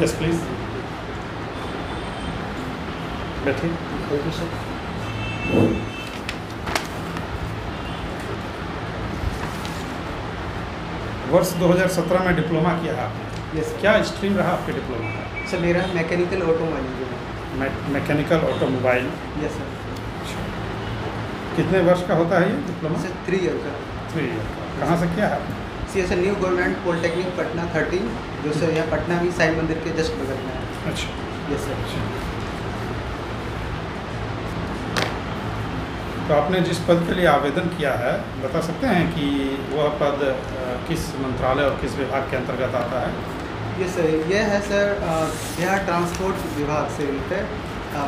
Yes please बैठिए। Thank you sir. वर्ष 2017 में डिप्लोमा किया है आपने। यस क्या स्ट्रीम रहा आपके डिप्लोमा का? सर, मेरा मैकेनिकल ऑटोमोबाइल है। Mechanical automobile. Yes sir. कितने वर्ष का होता है ये डिप्लोमा? सर 3 ईयर का। 3 ईयर का। कहाँ से किया है आपने? C S new government polytechnic Patna 13, जो सर यहाँ पटना में साई मंदिर के जस्ट बगल में है। अच्छा यस सर। अच्छा। तो आपने जिस पद के लिए आवेदन किया है, बता सकते हैं कि वह पद किस मंत्रालय और किस विभाग के अंतर्गत आता है? यस सर, ये है सर बिहार ट्रांसपोर्ट विभाग से रिलेटेड,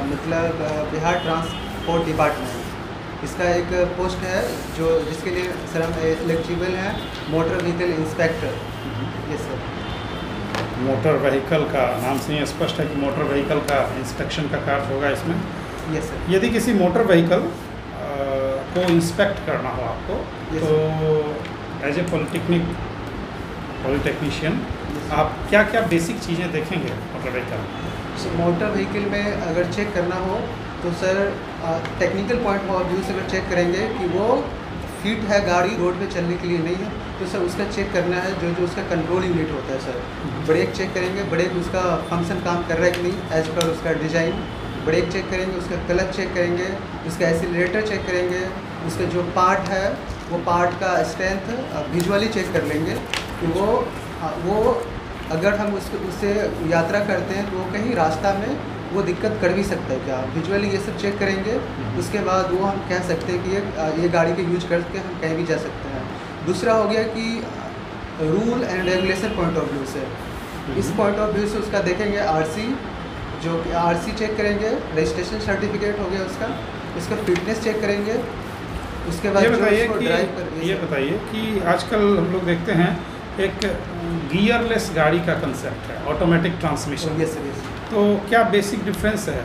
मतलब बिहार ट्रांसपोर्ट डिपार्टमेंट। इसका एक पोस्ट है जो जिसके लिए सर हम एलिजिबल हैं, motor vehicle inspector. Yes sir. Motor vehicle का नाम से ही स्पष्ट है कि मोटर व्हीकल का इंस्पेक्शन का कार्य होगा इसमें। Yes sir. यदि किसी मोटर व्हीकल को इंस्पेक्ट करना हो आपको, Yes, तो एज ए पॉलिटेक्नीशियन आप क्या क्या बेसिक चीज़ें देखेंगे मोटर व्हीकल? सो मोटर व्हीकल में अगर चेक करना हो तो sir technical point of view से अगर चेक करेंगे कि वो फिट है गाड़ी रोड पे चलने के लिए नहीं है, तो सर उसका चेक करना है जो जो उसका कंट्रोल यूनिट होता है सर। ब्रेक चेक करेंगे, ब्रेक उसका फंक्शन काम कर रहा है कि नहीं एज पर उसका डिज़ाइन। ब्रेक चेक करेंगे, उसका क्लच चेक करेंगे, उसका एक्सीलरेटर चेक करेंगे, उसका जो पार्ट है वो पार्ट का स्ट्रेंथ विजुअली चेक कर लेंगे कि वो अगर हम उससे यात्रा करते हैं तो वो कहीं रास्ता में वो दिक्कत कर भी सकता है क्या, विजुअली ये सब चेक करेंगे। उसके बाद वो हम कह सकते हैं कि ये गाड़ी के यूज करके हम कहीं भी जा सकते हैं। दूसरा हो गया कि rule and regulation point of view से, इस पॉइंट ऑफ व्यू से उसका देखेंगे आरसी, जो कि आरसी चेक करेंगे, रजिस्ट्रेशन सर्टिफिकेट हो गया उसका फिटनेस चेक करेंगे। उसके बाद ये बताइए कि आजकल हम लोग देखते हैं एक गियरलेस गाड़ी का कंसेप्ट है, automatic transmission. Yes sir, yes. तो क्या बेसिक डिफरेंस है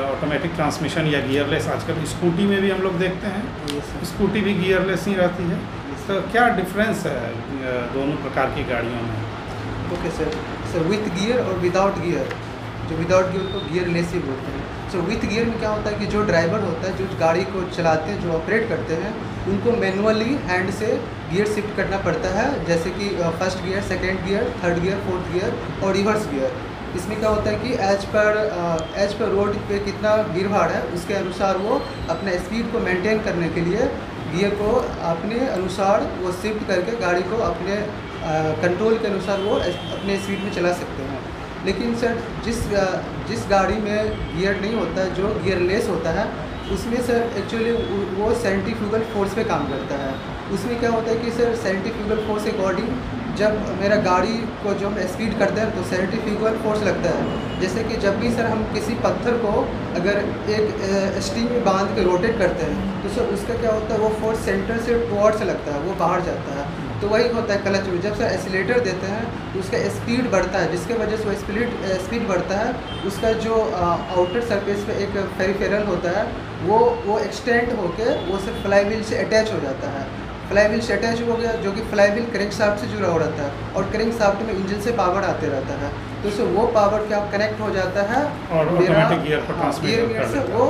ऑटोमेटिक ट्रांसमिशन या गियरलेस? आजकल स्कूटी में भी हम लोग देखते हैं, यस सर। स्कूटी भी गियरलेस ही रहती है। तो क्या डिफरेंस है दोनों प्रकार की गाड़ियों में? Okay sir. Sir with gear और विदाउट गियर, जो विदाउट गियर को गियरलेस ही बोलते हैं। सो विथ गियर में क्या होता है कि जो ड्राइवर होता है, जो गाड़ी को चलाते हैं, जो ऑपरेट करते हैं, उनको मैनुअली हैंड से गियर शिफ्ट करना पड़ता है, जैसे कि first gear, second gear, third gear, fourth gear और रिवर्स गियर। इसमें क्या होता है कि एज पर रोड पे कितना भीड़ भाड़ है उसके अनुसार वो अपने स्पीड को मेंटेन करने के लिए गियर को अपने अनुसार वो शिफ्ट करके गाड़ी को अपने कंट्रोल के अनुसार वो अपने स्पीड में चला सकते हैं। लेकिन सर जिस गाड़ी में गियर नहीं होता है, जो गियरलेस होता है, उसमें सर एक्चुअली वो सेंट्रीफ्यूगल फोर्स पे काम करता है। उसमें क्या होता है कि सर सेंट्रीफ्यूगल फोर्स के अकॉर्डिंग जब मेरा गाड़ी को जो हम स्पीड करते हैं तो सेंट्रीफ्यूगल फोर्स लगता है। जैसे कि जब भी सर हम किसी पत्थर को अगर एक स्ट्रिंग में बांध के रोटेट करते हैं तो सर उसका क्या होता है, वो फोर्स सेंटर से टुवर्ड्स लगता है, वो बाहर जाता है। तो वही होता है क्लच में, जब सर एक्सीलेटर देते हैं तो उसका स्पीड बढ़ता है, जिसके वजह से वो स्पीड बढ़ता है। उसका जो आउटर सरफेस पे एक पेरिफेरल होता है वो एक्सटेंड होके वो सिर्फ फ्लाईव्हील से अटैच हो जाता है। फ्लाईव्हील से अटैच हो गया, जो कि फ्लाईव्हील क्रैंकशाफ्ट से जुड़ा हो रहता है और क्रैंकशाफ्ट में इंजन से पावर आते रहता है। तो उससे वो पावर क्या कनेक्ट हो जाता है और ऑटोमेटिक गियर को ट्रांसमिट से वो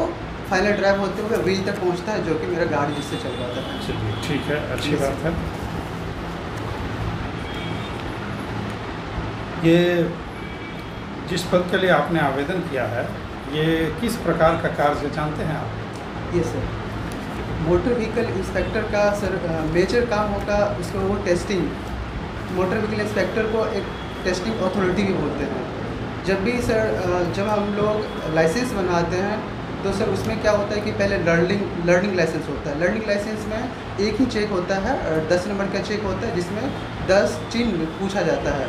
फाइनल ड्राइव होते हुए व्हील तक पहुंचता है, जो कि मेरा गाड़ी जिससे चल रहा था। चलिए ठीक है, अच्छी बात है। ये जिस पद के लिए आपने आवेदन किया है, ये किस प्रकार का कार्य जानते हैं आप? ये सर मोटर व्हीकल इंस्पेक्टर का सर मेजर काम होगा उसको वो टेस्टिंग। मोटर व्हीकल इंस्पेक्टर को एक टेस्टिंग अथॉरिटी भी बोलते हैं। जब भी सर जब हम लोग लाइसेंस बनाते हैं तो सर उसमें क्या होता है कि पहले लर्निंग लाइसेंस होता है। लर्निंग लाइसेंस में एक ही चेक होता है, 10 नंबर का चेक होता है, जिसमें 10 चिन्ह पूछा जाता है।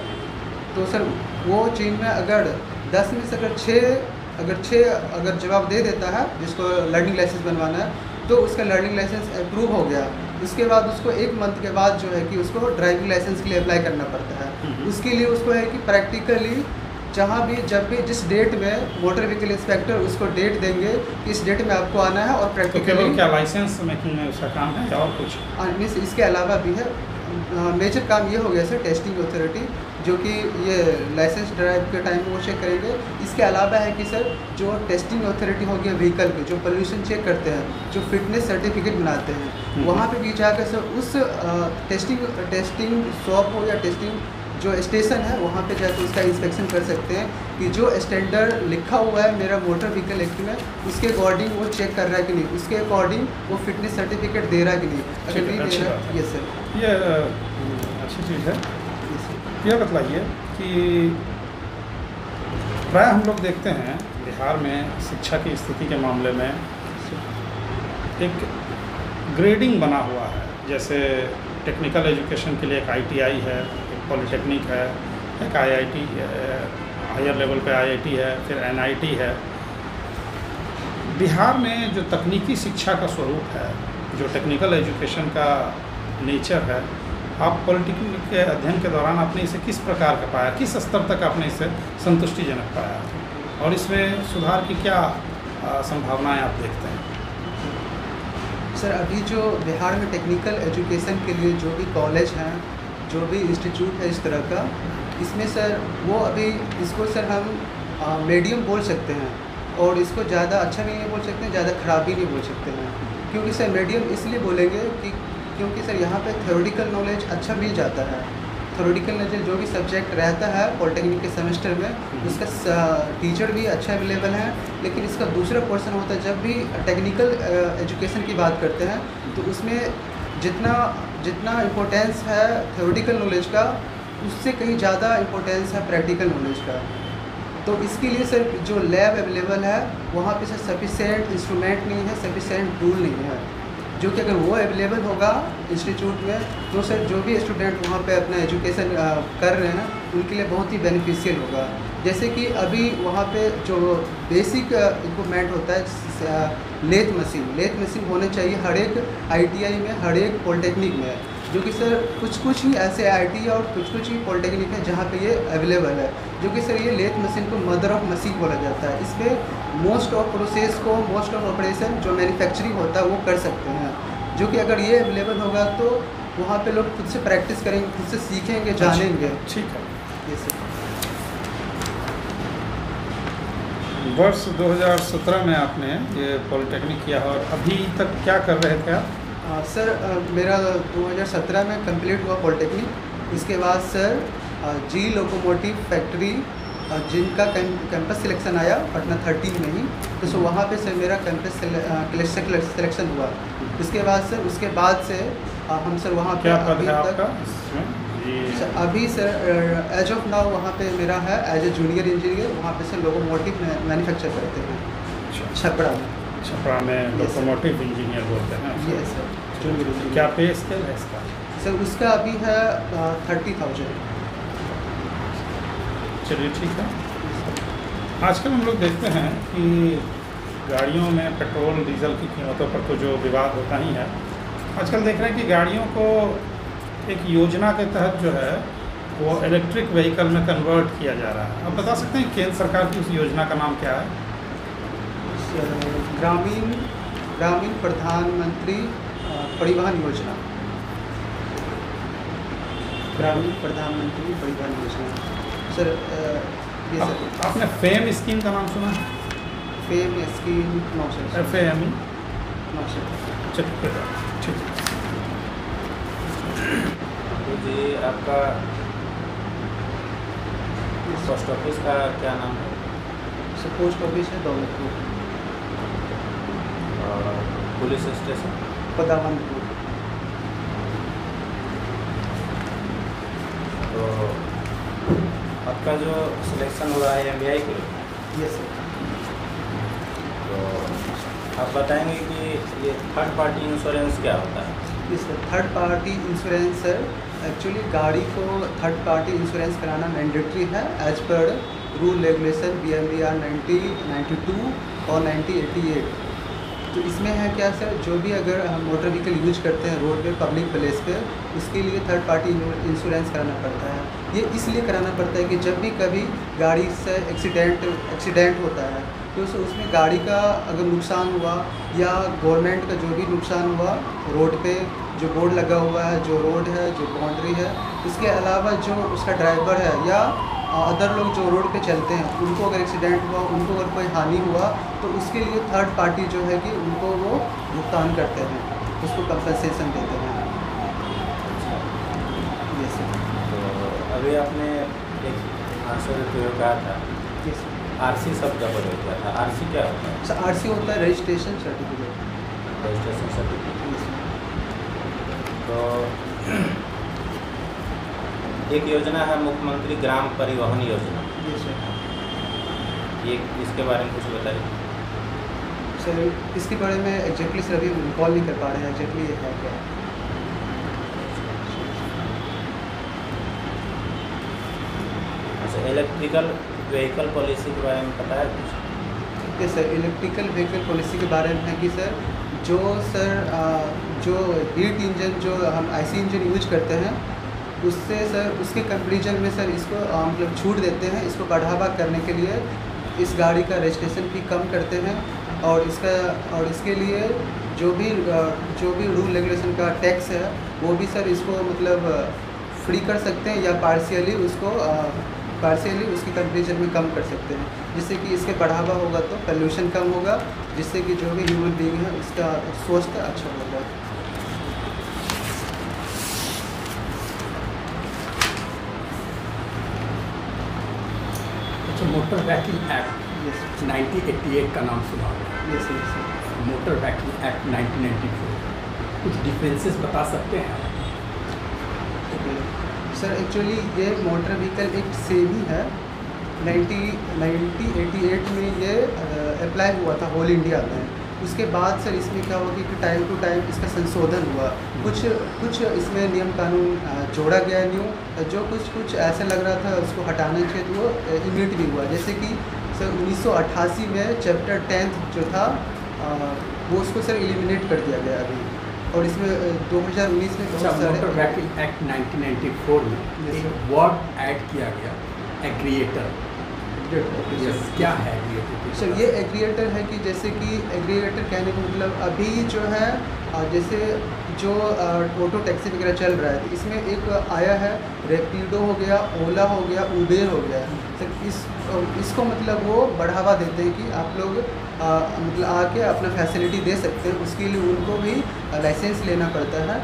तो सर वो चिन्ह में अगर 10 में से अगर 6 अगर जवाब दे देता है जिसको लर्निंग लाइसेंस बनवाना है, तो उसका लर्निंग लाइसेंस अप्रूव हो गया। उसके बाद उसको 1 मंथ के बाद जो है कि उसको ड्राइविंग लाइसेंस के लिए अप्लाई करना पड़ता है। उसके लिए उसको है कि प्रैक्टिकली जहाँ भी जब भी जिस डेट में मोटर व्हीकल इंस्पेक्टर उसको डेट देंगे कि इस डेट में आपको आना है और प्रैक्टिकली क्या लाइसेंस मेकिंग में उसका काम है या और कुछ? इसके अलावा भी है। मेजर काम ये हो गया सर टेस्टिंग अथॉरिटी। जो कि ये लाइसेंस ड्राइव के टाइम में वो चेक करेंगे। इसके अलावा है कि सर जो टेस्टिंग अथॉरिटी हो गया व्हीकल पे, जो पोल्यूशन चेक करते हैं, जो फिटनेस सर्टिफिकेट बनाते हैं, वहाँ पे भी जाकर सर उस टेस्टिंग शॉप हो या टेस्टिंग जो स्टेशन है वहाँ पे जाकर उसका इंस्पेक्शन कर सकते हैं कि जो स्टैंडर्ड लिखा हुआ है मेरा मोटर व्हीकल एक्ट में, उसके अकॉर्डिंग वो चेक कर रहा है कि नहीं, उसके अकॉर्डिंग वो फिटनेस सर्टिफिकेट दे रहा है कि नहीं। अगर नहीं दे रहा है, यस सर, ये अच्छी चीज़ है। यह बताइए कि प्राय हम लोग देखते हैं बिहार में शिक्षा की स्थिति के मामले में एक ग्रेडिंग बना हुआ है। जैसे टेक्निकल एजुकेशन के लिए एक ITI है, एक पॉलिटेक्निक है, एक IIT हायर लेवल पे IIT है, फिर NIT है। बिहार में जो तकनीकी शिक्षा का स्वरूप है, जो टेक्निकल एजुकेशन का नेचर है, आप पॉलिटेक्निक के अध्ययन के दौरान आपने इसे किस प्रकार का पाया, किस स्तर तक आपने इसे संतुष्टिजनक पाया, और इसमें सुधार की क्या संभावनाएं आप देखते हैं? सर अभी जो बिहार में टेक्निकल एजुकेशन के लिए जो भी कॉलेज हैं, जो भी इंस्टीट्यूट है इस तरह का, इसमें सर वो अभी इसको सर हम मीडियम बोल सकते हैं, और इसको ज़्यादा अच्छा भी नहीं बोल सकते हैं, ज़्यादा ख़राब भी नहीं बोल सकते हैं। क्योंकि सर मीडियम इसलिए बोलेंगे कि क्योंकि सर यहाँ पे थ्योरेटिकल नॉलेज अच्छा मिल जाता है। थ्योरेटिकल नॉलेज जो भी सब्जेक्ट रहता है पॉलिटेक्निक के सेमेस्टर में, उसका टीचर भी अच्छा अवेलेबल है। लेकिन इसका दूसरा पोर्शन होता है, जब भी टेक्निकल एजुकेशन की बात करते हैं तो उसमें जितना इम्पोर्टेंस है थ्योरेटिकल नॉलेज का, उससे कहीं ज़्यादा इम्पोर्टेंस है प्रैक्टिकल नॉलेज का। तो इसके लिए सर जो लैब अवेलेबल है वहाँ पे सर सफिशेंट इंस्ट्रूमेंट नहीं है, सफिशेंट टूल नहीं है, जो कि अगर वो अवेलेबल होगा इंस्टीट्यूट में तो सर जो भी स्टूडेंट वहाँ पे अपना एजुकेशन कर रहे हैं उनके लिए बहुत ही बेनिफिशियल होगा। जैसे कि अभी वहाँ पे जो बेसिक इक्विपमेंट होता है, लेथ मशीन होने चाहिए हर एक ITI में, हर एक पॉलिटेक्निक में, जो कि सर कुछ ही ऐसे IIT और कुछ ही पॉलिटेक्निक है जहाँ पे ये अवेलेबल है। जो कि सर ये लेथ मशीन को मदर ऑफ मशीन बोला जाता है। इसमें मोस्ट ऑफ प्रोसेस को, मोस्ट ऑफ ऑपरेशन जो मैन्युफैक्चरिंग होता है वो कर सकते हैं। जो कि अगर ये अवेलेबल होगा तो वहाँ पे लोग खुद से प्रैक्टिस करेंगे, खुद से सीखेंगे, जानेंगे। ठीक है। ये सर वर्ष 2017 में आपने ये पॉलिटेक्निक किया, और अभी तक क्या कर रहे थे आप? सर मेरा 2017 में कंप्लीट हुआ पॉलिटेक्निक। इसके बाद सर जी लोकोमोटिव फैक्ट्री जिनका कैंपस सिलेक्शन आया पटना 13 में ही, तो सो वहाँ पे सर मेरा कैंपस सिलेक्शन हुआ। इसके बाद से हम सर वहाँ पे अभी तक सर अभी सर एज ऑफ नाउ वहाँ पे मेरा है एज ए जूनियर इंजीनियर। वहाँ पे सर लोकोमोटिव मैन्युफैक्चर करते हैं छपरा में लोकोमोटिव इंजीनियर बोलते हैं। Yes sir, junior engineer. क्या पे स्केल है इसका? सर उसका अभी है 30,000। चलिए ठीक है। आजकल हम लोग देखते हैं कि गाड़ियों में पेट्रोल डीजल की कीमतों पर तो जो विवाद होता ही है, आजकल देख रहे हैं कि गाड़ियों को एक योजना के तहत जो है वो इलेक्ट्रिक व्हीकल में कन्वर्ट किया जा रहा है। आप बता सकते हैं केंद्र सरकार की उस योजना का नाम क्या है? ग्रामीण प्रधानमंत्री परिवहन योजना। ग्रामीण प्रधानमंत्री परिवहन योजना सर। ये सर आपने फेम स्कीम का नाम सुना है? FAME scheme no sir. FAME no sir. चलिए ठीक है। तो जी आपका पोस्ट ऑफिस का क्या नाम है? सर पोस्ट ऑफिस है दौलतपुर। Police station पदावनपुर। तो आपका जो सिलेक्शन हुआ है MBI के लिए, यस सर। तो आप बताएंगे कि ये थर्ड पार्टी इंश्योरेंस क्या होता है? Yes sir, third party insurance sir actually गाड़ी को थर्ड पार्टी इंश्योरेंस कराना मैंडेटरी है as per rule regulation BMVR 9092 और 9088। तो इसमें है क्या सर, जो भी अगर हम मोटर व्हीकल यूज करते हैं रोड पे, पब्लिक प्लेस पे, उसके लिए थर्ड पार्टी इंश्योरेंस कराना पड़ता है। ये इसलिए कराना पड़ता है कि जब भी कभी गाड़ी से एक्सीडेंट होता है तो उसमें गाड़ी का अगर नुकसान हुआ या गवर्नमेंट का जो भी नुकसान हुआ रोड पे जो बोर्ड लगा हुआ है, जो रोड है, जो बाउंड्री है, इसके अलावा जो उसका ड्राइवर है या अदर लोग जो रोड पे चलते हैं, उनको अगर एक्सीडेंट हुआ, उनको अगर कोई हानि हुआ, तो उसके लिए थर्ड पार्टी जो है कि उनको वो भुगतान करते हैं, उसको कंपनसेशन देते हैं। ये सर। तो अभी आपने एक आंसर देते हुए कहा था जी सर। आरसी शब्द का प्रयोग किया था। आरसी क्या होता है? सर आरसी होता है रजिस्ट्रेशन सर्टिफिकेट। Registration certificate. तो एक योजना है मुख्यमंत्री ग्राम परिवहन योजना। जी सर। ये इसके बारे में कुछ बताइए। सर इसके बारे में एग्जैक्टली सर अभी रिकॉल नहीं कर पा रहे हैं एग्जैक्टली ये है क्या। अच्छा, इलेक्ट्रिकल व्हीकल पॉलिसी के बारे में पता है कुछ? ठीक है सर, इलेक्ट्रिकल व्हीकल पॉलिसी के बारे में है कि सर जो हीट इंजन जो हम आईसी इंजन यूज करते हैं, उससे सर उसके कंपेरिजन में सर इसको मतलब छूट देते हैं। इसको बढ़ावा करने के लिए इस गाड़ी का रजिस्ट्रेशन फी कम करते हैं और इसके लिए जो भी रूल रेगुलेशन का टैक्स है वो भी सर इसको मतलब फ्री कर सकते हैं या पार्शियली उसकी कंपेरिजन में कम कर सकते हैं, जिससे कि इसके बढ़ावा होगा तो पोल्यूशन कम होगा, जिससे कि जो भी ह्यूमन बीइंग है उसका स्वास्थ्य अच्छा होगा। अच्छा, मोटर व्हीकल एक्ट 1988 का नाम सुना होगा। Yes sir. Motor vehicle act 1994, कुछ डिफरेंसेस बता सकते हैं? सर एक्चुअली ये मोटर व्हीकल एक्ट सेम ही है। 1988 में ये अप्लाई हुआ था होल इंडिया में। उसके बाद सर इसमें क्या हुआ कि टाइम टू टाइम इसका संशोधन हुआ, कुछ इसमें नियम कानून जोड़ा गया न्यू, जो कुछ ऐसा लग रहा था उसको हटाना चाहिए तो वो इमिट भी हुआ। जैसे कि सर 1988 में चैप्टर 10 जो था वो उसको सर एलिमिनेट कर दिया गया अभी, और इसमें 2019 में अच्छा, मोटर व्हीकल एक्ट 1994 में एक वर्ड ऐड किया गया, एग्रीएटर। यस, क्या है एग्रीएटर? सर ये एग्रीएटर है कि जैसे कि एग्रीएटर कहने का मतलब अभी जो है जैसे जो ऑटो टैक्सी वगैरह चल रहा है, तो इसमें एक आया है रैपिडो हो गया, ओला हो गया, उबेर हो गया। सर इसको मतलब वो बढ़ावा देते हैं कि आप लोग मतलब आके अपना फैसिलिटी दे सकते हैं, उसके लिए उनको भी लाइसेंस लेना पड़ता है,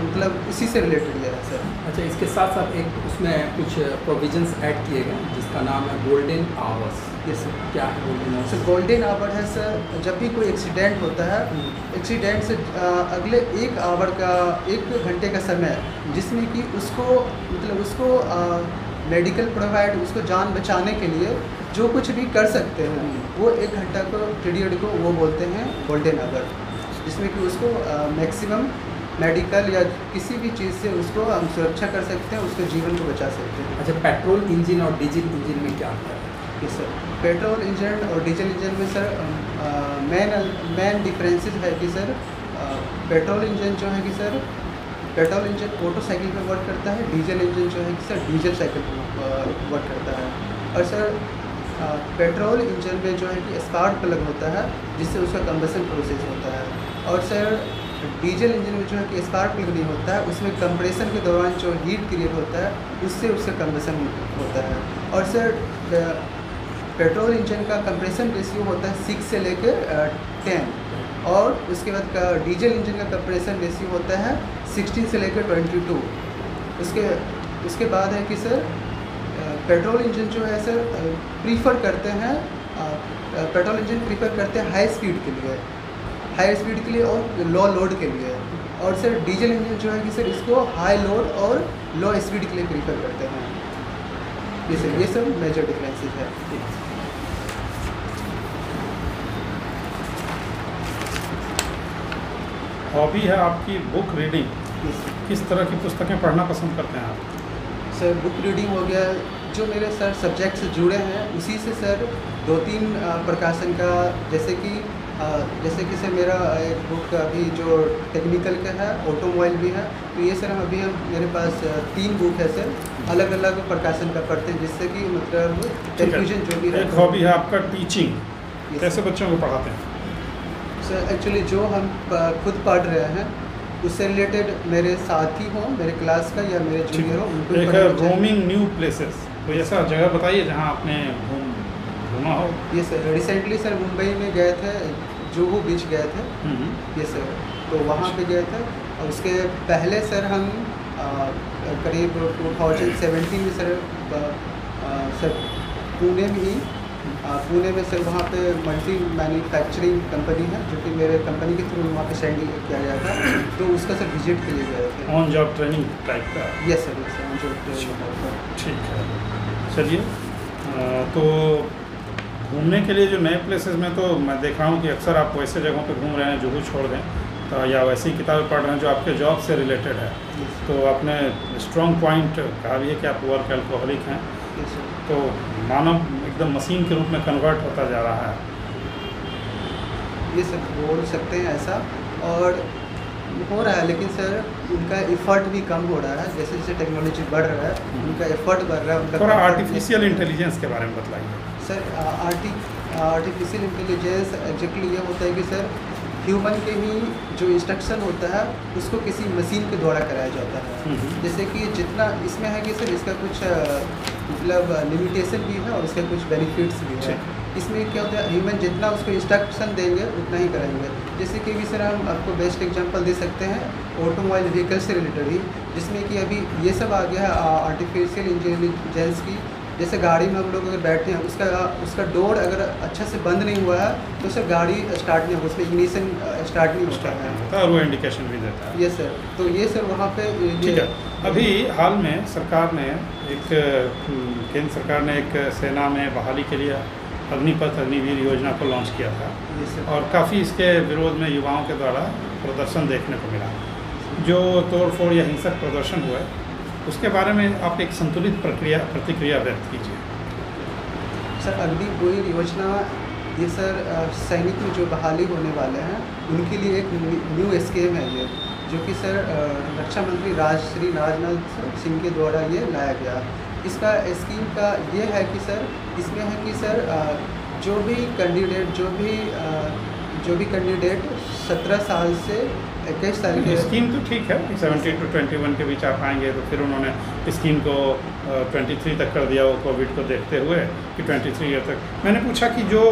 मतलब इसी से रिलेटेड है सर। अच्छा, इसके साथ साथ एक उसमें कुछ प्रोविजंस ऐड किए गए जिसका नाम है गोल्डन आवर्स। Yes sir. क्या है golden hours? Sir golden hour है सर, जब भी कोई एक्सीडेंट होता है, एक्सीडेंट से अगले 1 घंटे का समय जिसमें कि उसको मेडिकल प्रोवाइड, उसको जान बचाने के लिए जो कुछ भी कर सकते हैं, वो 1 घंटा को पीरियड को वो बोलते हैं गोल्डन आवर, जिसमें कि उसको मैक्सिमम मेडिकल या किसी भी चीज़ से उसको हम सुरक्षा कर सकते हैं, उसके जीवन को बचा सकते हैं। अच्छा, पेट्रोल इंजन और डीजल इंजन में क्या अंतर है? यस सर, पेट्रोल इंजन और डीजल इंजन में सर मेन डिफरेंसेस है कि सर पेट्रोल इंजन जो है कि सर पेट्रोल इंजन मोटरसाइकिल पे वर्क करता है, डीजल इंजन जो है कि सर डीजल साइकिल पे वर्क करता है। और सर पेट्रोल इंजन में जो है कि स्पार्क प्लग होता है जिससे उसका कंबसन प्रोसेस होता है, और सर डीजल इंजन में जो है कि स्पार्क प्लग नहीं होता है, उसमें कंप्रेशन के दौरान जो हीट क्रिएट होता है उससे उसका कंबसन होता है। और सर पेट्रोल इंजन का कंप्रेशन रेशियो होता है 6 से लेकर 10, और उसके बाद का डीजल इंजन का कंप्रेशन रेशियो होता है 16 से लेकर 22। उसके बाद है कि सर पेट्रोल इंजन जो है सर प्रीफर करते हैं पेट्रोल इंजन प्रीफर करते हैं हाई स्पीड के लिए और लो लोड के लिए, और सर डीजल इंजन जो है कि सर इसको हाई लोड और लो स्पीड के लिए प्रीफर करते हैं। ये सब मेजर डिफरेंसेस है। हॉबी है आपकी बुक रीडिंग, किस तरह की पुस्तकें पढ़ना पसंद करते हैं आप? सर बुक रीडिंग हो गया, जो मेरे सर सब्जेक्ट से जुड़े हैं उसी से सर 2-3 प्रकाशन का, जैसे कि सर मेरा एक बुक अभी जो टेक्निकल का है, ऑटोमोबाइल भी है, तो ये सर मेरे पास 3 बुक है सर, अलग अलग प्रकाशन का पढ़ते हैं, जिससे कि मतलब कन्फ्यूजन जो भी एक हॉबी है आपका टीचिंग, कैसे बच्चों को पढ़ाते हैं? सर एक्चुअली जो हम खुद पढ़ रहे हैं उससे रिलेटेड मेरे साथी हों, मेरे क्लास का या मेरे ठीक जूनियर है। हो, उनको एक पढ़ाना चाहिए। रोमिंग न्यू प्लेसेस, कोई ऐसा जगह बताइए जहाँ आपने घूमा हो। ये सर रिसेंटली सर मुंबई में गए थे, जुहू बीच गए थे। ये सर तो वहाँ पे गए थे, और उसके पहले सर हम करीब 2017 में सर पुणे में ही पुणे में सर वहाँ पे मल्टी मैन्युफैक्चरिंग कंपनी है, जो कि मेरे कंपनी के थ्रू वहाँ पे सेंड किया गया था, तो उसका सर विजिट के लिए गए थे। ऑन जॉब ट्रेनिंग टाइप का। Yes sir, on job. ठीक है, चलिए। तो घूमने के लिए जो नए प्लेसेस में तो मैं देख रहा हूँ कि अक्सर आप वैसे जगहों पे घूम रहे हैं जुहू छोड़ दें तो, या वैसी किताबें पढ़ रहे हैं जो आपके जॉब से रिलेटेड है। तो आपने स्ट्रॉन्ग पॉइंट कहा भी है कि आप वर्क एल्कोहलिक हैं, तो मानव एकदम मशीन के रूप में कन्वर्ट होता जा रहा है। ये सब बोल सकते हैं ऐसा, और हो रहा है, लेकिन सर उनका एफर्ट भी कम हो रहा है। जैसे जैसे टेक्नोलॉजी बढ़ रहा है, उनका एफर्ट बढ़ रहा है। उनका थोड़ा आर्टिफिशियल इंटेलिजेंस के बारे में बताइए। सर आर्टिफिशियल इंटेलिजेंस एग्जैक्टली ये होता है कि सर ह्यूमन के ही जो इंस्ट्रक्शन होता है उसको किसी मशीन के द्वारा कराया जाता है। जैसे कि जितना इसमें है कि सर इसका कुछ मतलब लिमिटेशन भी है और उसके कुछ बेनिफिट्स भी है। इसमें क्या होता है, ह्यूमन जितना उसको इंस्ट्रक्शन देंगे उतना ही करेंगे। जैसे कि भी सर हम आपको बेस्ट एग्जांपल दे सकते हैं ऑटोमोबाइल व्हीकल से रिलेटेड ही, जिसमें कि अभी ये सब आ गया है आर्टिफिशियल इंटेलिजेंस की। जैसे गाड़ी में हम लोग अगर बैठे हैं, उसका डोर अगर अच्छा से बंद नहीं हुआ है तो सर गाड़ी स्टार्ट नहीं होगा, उसमें इग्निशन स्टार्ट नहीं होता है और वो इंडिकेशन भी देता है। ये सर, तो ये सर वहाँ पे ठीक है। अभी हाल में सरकार ने केंद्र सरकार ने एक सेना में बहाली के लिए अग्निपथ अग्निवीर योजना को लॉन्च किया था, और काफ़ी इसके विरोध में युवाओं के द्वारा प्रदर्शन देखने को मिला। जो तोड़फोड़ या हिंसक प्रदर्शन हुए उसके बारे में आप एक संतुलित प्रतिक्रिया व्यक्त कीजिए। सर अग्निवीर योजना ये सर सैनिक में जो बहाली होने वाले हैं उनके लिए एक न्यू स्कीम है ये, जो कि सर रक्षा मंत्री श्री राजनाथ सिंह के द्वारा ये लाया गया। इसका स्कीम का ये है कि सर इसमें है कि सर जो भी कैंडिडेट 17 साल से 21 साल के, स्कीम तो ठीक है 17 to 21 के बीच आप आएंगे, तो फिर उन्होंने स्कीम को 23 तक कर दिया वो कोविड को देखते हुए कि 23 ईयर तक। मैंने पूछा कि जो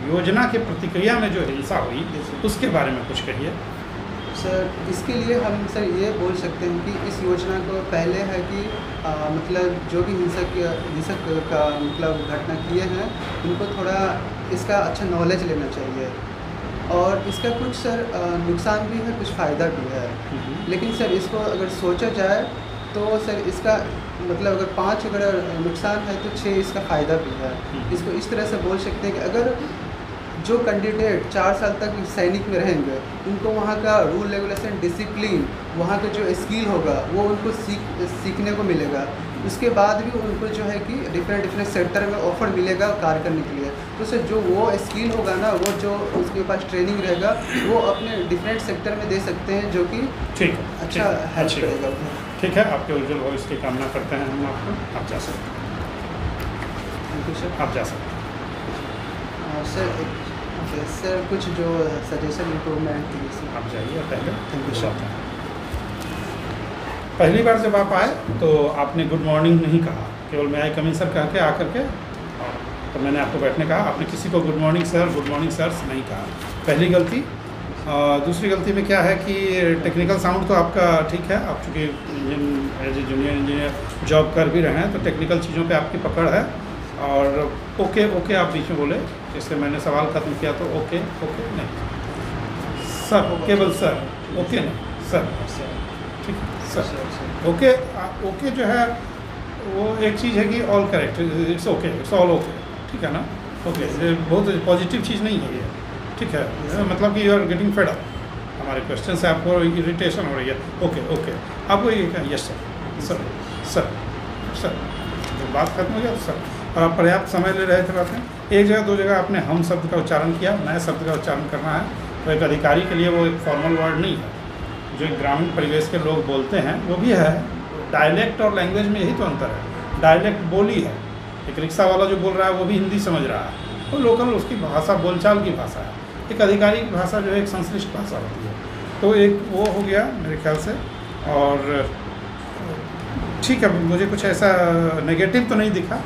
योजना के प्रतिक्रिया में जो हिंसा हुई उसके बारे में कुछ कहिए। सर इसके लिए हम सर ये बोल सकते हैं कि इस योजना को पहले है कि मतलब जो भी हिंसक का मतलब घटना किए हैं उनको थोड़ा इसका अच्छा नॉलेज लेना चाहिए, और इसका कुछ सर नुकसान भी है, कुछ फ़ायदा भी है। लेकिन सर इसको अगर सोचा जाए तो सर इसका मतलब अगर 5 अगर नुकसान है तो 6 इसका फ़ायदा भी है। इसको इस तरह से बोल सकते हैं कि अगर जो कैंडिडेट 4 साल तक सैनिक में रहेंगे उनको वहाँ का रूल रेगुलेशन डिसिप्लिन, वहाँ का जो स्किल होगा वो उनको सीखने को मिलेगा। उसके बाद भी उनको जो है कि डिफरेंट सेक्टर में ऑफर मिलेगा कार्य करने के लिए। तो सर जो वो स्किल होगा ना, वो जो उसके पास ट्रेनिंग रहेगा वो अपने डिफरेंट सेक्टर में दे सकते हैं, जो कि ठीक अच्छा हेल्प करेगा। ठीक है, आपके उज्जवल भविष्य की कामना करते हैं हम आपको। आप जा सकते हैं। Thank you sir. आप जा सकते हैं। सर कुछ जो सजेशन इम्प्रूवमेंट की आप जाइए पहले। Thank you sir. पहली बार जब आप आए तो आपने गुड मॉर्निंग नहीं कहा, केवल मैं आई कमिंग सर कह के आकर के, तो मैंने आपको बैठने कहा, आपने किसी को गुड मॉर्निंग सर नहीं कहा, पहली गलती। दूसरी गलती में क्या है कि टेक्निकल साउंड तो आपका ठीक है, आप चूँकि as a junior engineer job कर भी रहे हैं तो टेक्निकल चीज़ों पे आपकी पकड़ है। और ओके आप बीच में बोले, जैसे मैंने सवाल ख़त्म किया तो ओके नहीं सर, केवल सर, ओके नहीं सर, ठीक है सर। ओके जो है वो एक चीज़ है कि all correct, it's okay, it's all okay, ठीक है ना। ओके बहुत पॉजिटिव चीज़ नहीं है ये, ठीक है। मतलब कि you are getting fed up, हमारे क्वेश्चन से आपको इरिटेशन हो रही है। ओके आपको ये कहें यस सर, जब बात खत्म हो गया तो सर, और आप पर्याप्त समय ले रहे थे बात में। एक जगह 2 जगह आपने हम शब्द का उच्चारण किया, नए शब्द का उच्चारण करना है तो एक अधिकारी के लिए वो एक फॉर्मल वर्ड नहीं है, जो एक ग्रामीण परिवेश के लोग बोलते हैं वो भी है। डायलेक्ट और लैंग्वेज में यही तो अंतर है। डायलेक्ट बोली है, एक रिक्शा वाला जो बोल रहा है वो भी हिंदी समझ रहा है, तो लोकल उसकी भाषा बोलचाल की भाषा है। एक अधिकारी की भाषा जो है एक संश्लिष्ट भाषा होती है। तो एक वो हो गया मेरे ख्याल से। और ठीक है, मुझे कुछ ऐसा नेगेटिव तो नहीं दिखा,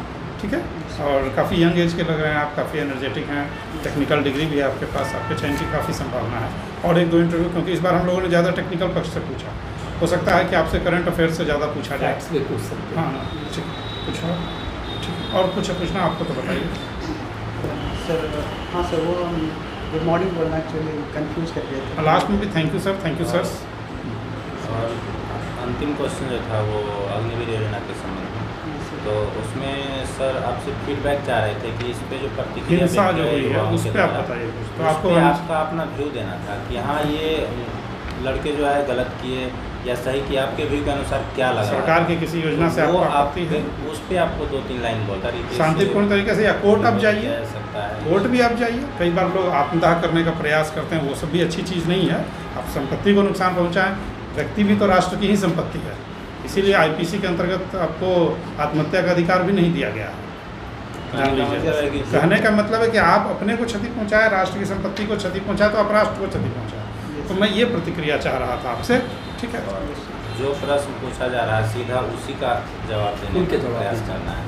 ठीक है। और काफ़ी यंग एज के लग रहे हैं आप, काफ़ी एनर्जेटिक हैं, टेक्निकल डिग्री भी है आपके पास, आपके चयन की काफ़ी संभावना है। और एक दो इंटरव्यू, क्योंकि इस बार हम लोगों ने ज़्यादा टेक्निकल पक्ष से पूछा, हो सकता है कि आपसे करंट अफेयर से ज़्यादा पूछा जाए। फैक्ट्स भी पूछ सकते हैं। हाँ ठीक, कुछ और ठीक, और कुछ पूछना आपको तो बताइए सर। हाँ सर, वो गुड मॉर्निंग बोलना एक्चुअली कंफ्यूज कर दिया था। लास्ट में भी thank you sir, thank you sir. और अंतिम क्वेश्चन जो था वो अग्निवीर योजना के संबंध में, तो उसमें सर आपसे फीडबैक चाह रहे थे कि इस पे जो प्रतिक्रिया हिंसा जो हुई है युवाओं उस के पर आप द्वारा, बताइए कुछ। तो उस आपको पे आपका अपना व्यू देना था कि हाँ ये लड़के जो है गलत किए या सही किया, आपके व्यू के अनुसार क्या लगा? सरकार की किसी योजना से वो आपको आपत्ति है? उस पे आपको 2-3 लाइन बोलता रही शांतिपूर्ण तरीके से, या कोर्ट अब जाइए, सकता है कोर्ट भी आप जाइए। कई बार लोग आत्मदाह करने का प्रयास करते हैं, वो सब भी अच्छी चीज़ नहीं है। आप संपत्ति को नुकसान पहुंचाएं, व्यक्ति भी तो राष्ट्र की ही संपत्ति है, इसीलिए आईपीसी के अंतर्गत आपको आत्महत्या का अधिकार भी नहीं दिया गया है, जान लीजिए। कहने का मतलब है कि आप अपने को क्षति पहुंचाए, राष्ट्र की संपत्ति को क्षति पहुंचाए, तो आप राष्ट्र को क्षति पहुंचाए। तो मैं ये प्रतिक्रिया चाह रहा था आपसे, ठीक है। जो प्रश्न पूछा जा रहा है सीधा उसी का जवाब देने का प्रयास करना है।